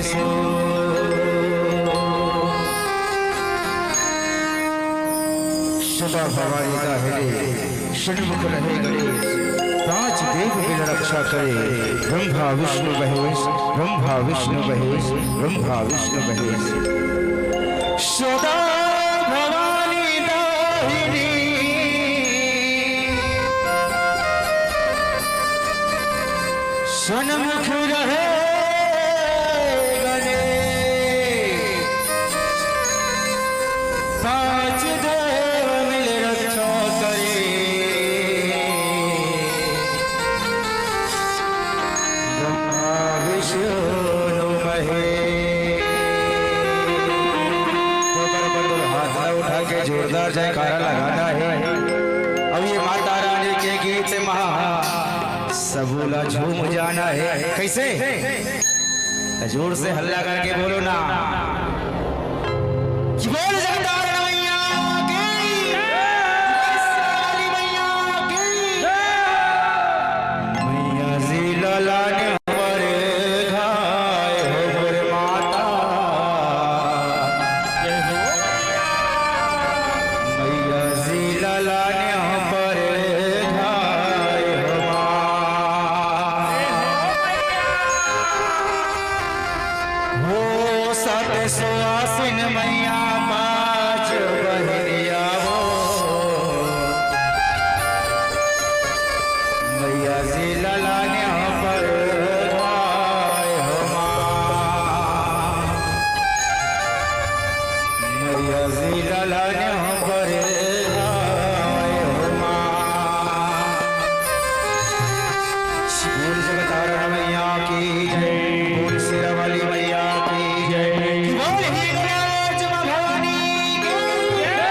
सो सदा भवानी दाहिने षण्मुख रहे गणेश, पांच देव बिन रक्षा करे, ब्रह्मा विष्णु महेश, ब्रह्मा विष्णु महेश, ब्रह्मा विष्णु महेश। सदा भवानी दाहिनी षण्मुख रहे गणेश, पांच देव मिल रक्षा करे, ब्रह्मा विष्णु महेश। हाथ उठा के जोरदार जयकारा लगाना है। अब ये माता रानी के गीत महा सबूला झूम जाना है। कैसे? जोर से हल्ला करके बोलो ना, बोल जगदार मैया की, मैया की, मैया जी लाने पर घाय हो मोर माता, मैया जी लाने पर घाय हो हो सत सुहासिन मैया पाँच बहरिया हो, मैया जी लाने पर घाय हो माँ, मैया जी लाने पर घाय हो माँ। बोल जगतारण मैया की जय, बोल शेरा वाली मैया की जय, बोल हिंगराज भवानी की जय।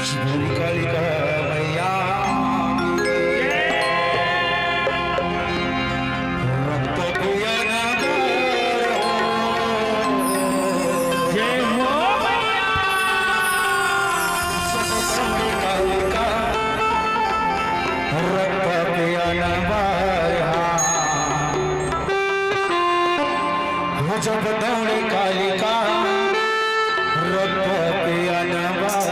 शिवरी कालिका मैया रक्त पिया नगर जय हो मैया शिवरी कालिका रक्त पिया नगर जब दौड़े कालिका रक्त पिया नगर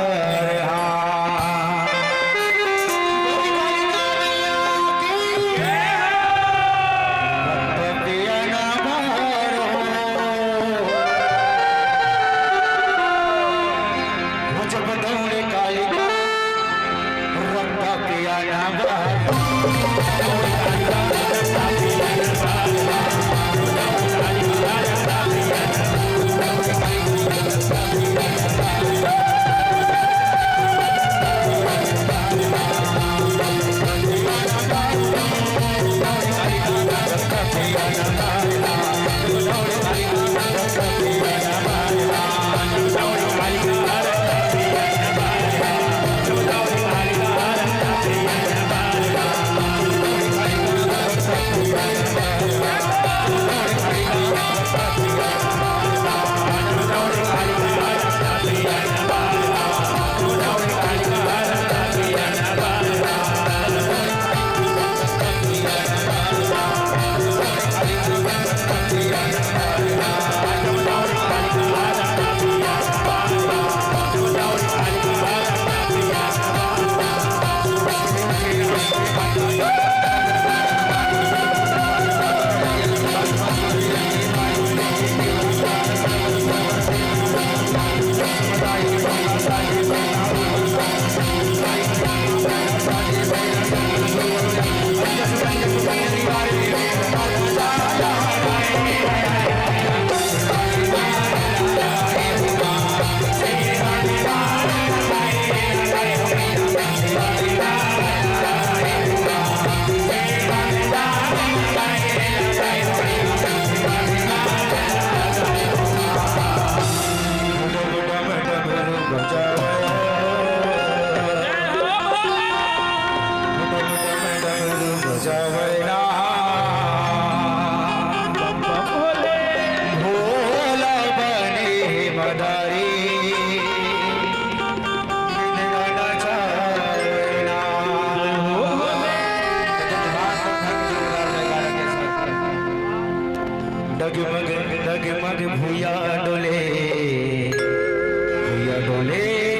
डगमग डगमग भूया डोले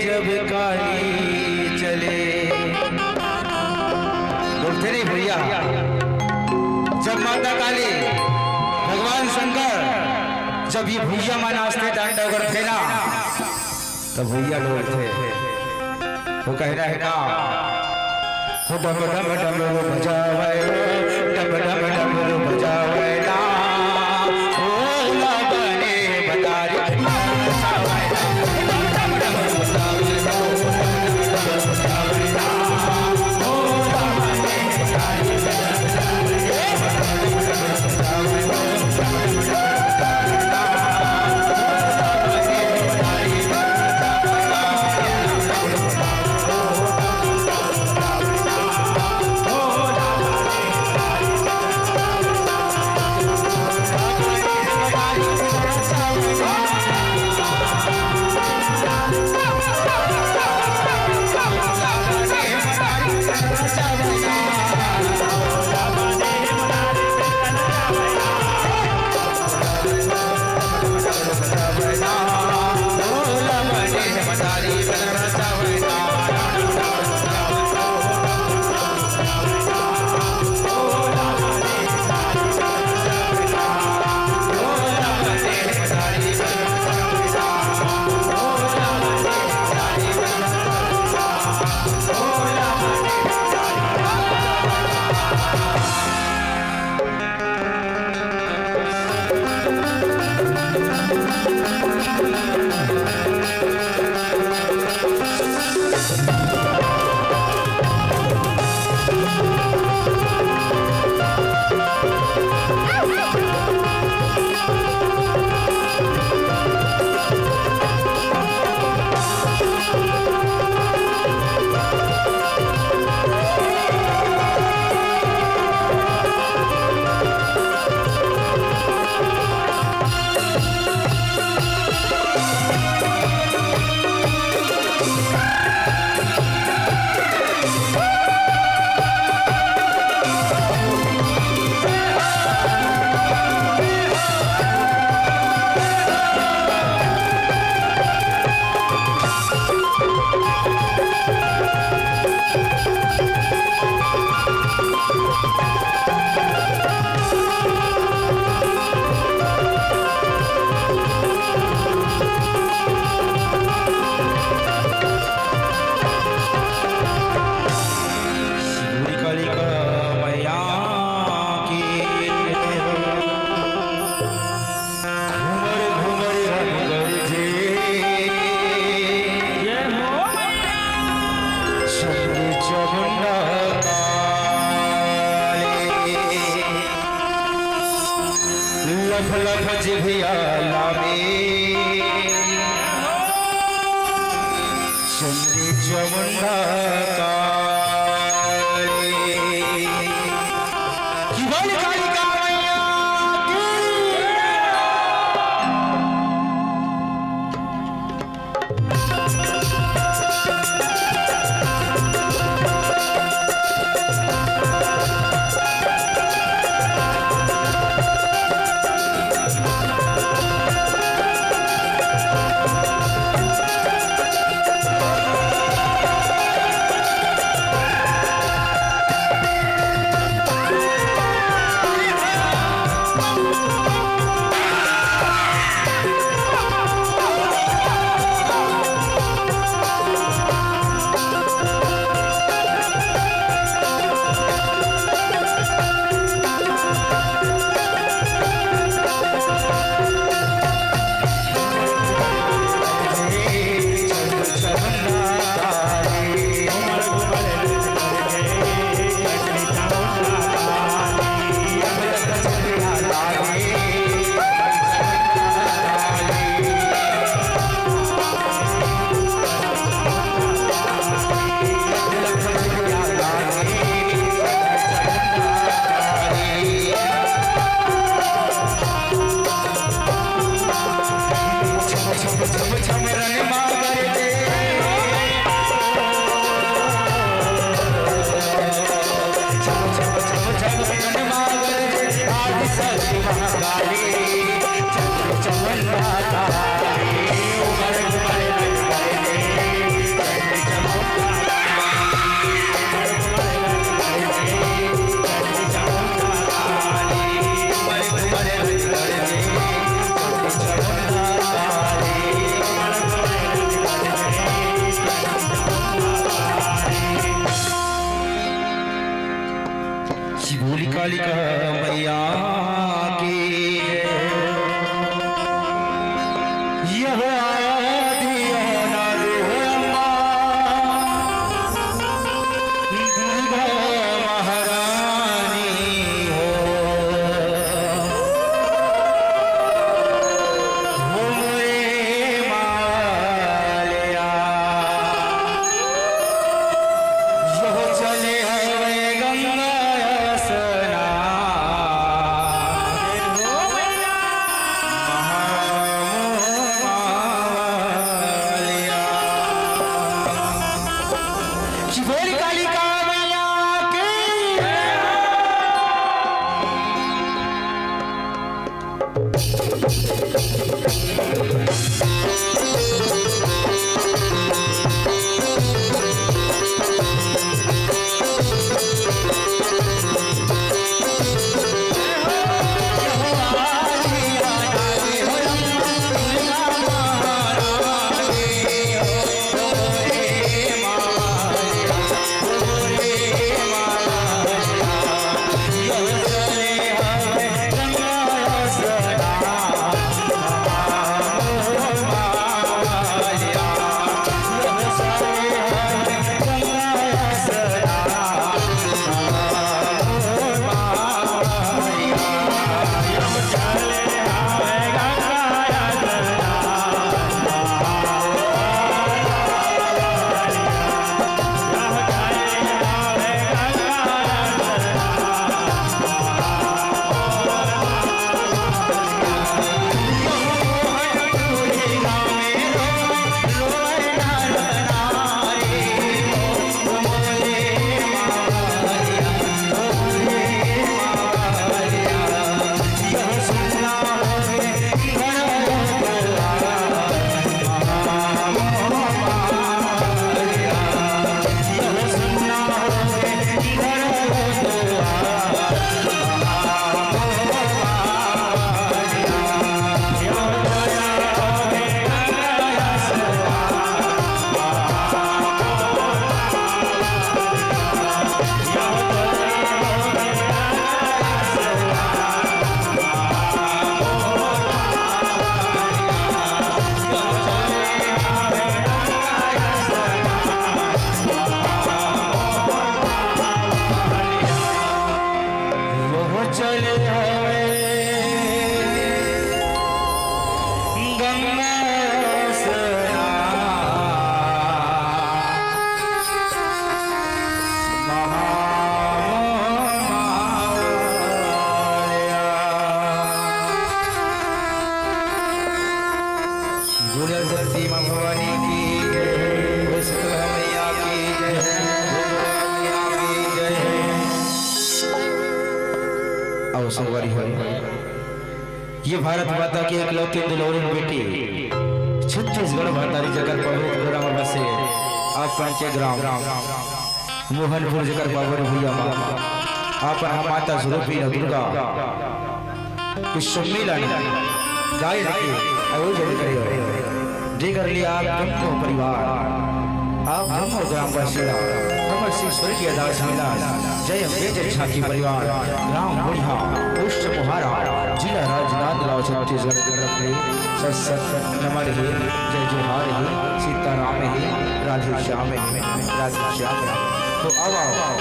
जब काली चले। बोलते नहीं भैया, जब माता काली भगवान शंकर जब ये भैया माँ नाचते तांडव करते ना तब भैया डोलते। वो कह रहा है ना डम डम डम बजावे डम डम डम बजावे ना लख लख जिभिया लावे चंडी चमुंडा काली की बोल कालिका मैया कालिका मैया की यह आदि अनाद है अम्मा दुर्गा महारानी हो मोरे मालिया यह चले हवे गंगा संगवारी है। ये भारत माता की इकलौती दुल्हन बेटी छत्तीसगढ़ भंडारी जगत पवित्र गोरा में बसे आप पंचे ग्राम मोहनपुर जगत बाबर भैया आप माता स्वरूपी दुर्गा इस सम्मेलन गाय रखे आयोजन करे जे कर लिया आप दोनों परिवार आप दोनों ग्रामवासी अमर सिंह स्वर्गीय दास मिला जय मेजर छाती परिवार ग्राम बुढ़िया पोस्ट मुहारा जिला राजनांदगांव छत्तीसगढ़ के तरफ से सत नमन है जय जोहार है सीताराम है राधे श्याम है। तो अब आओ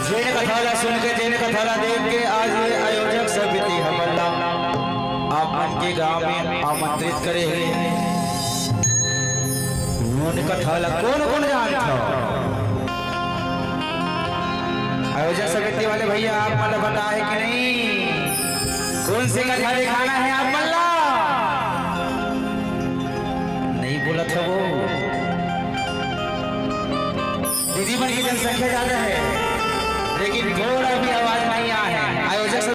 जेने कथाला सुन के जेने कथाला देख के आज ये आयोजक समिति हमला आप मन के गांव में आमंत्रित करे हैं। उन कथाला कौन जानता आयोजक समिति वाले भैया आप मतलब बताए कि नहीं कौन सी कथा दिखाना है आप मल्ला नहीं बोला था वो दीदी बन की जनसंख्या ज्यादा है लेकिन थोड़ा भी आवाज नहीं आ है आयोजक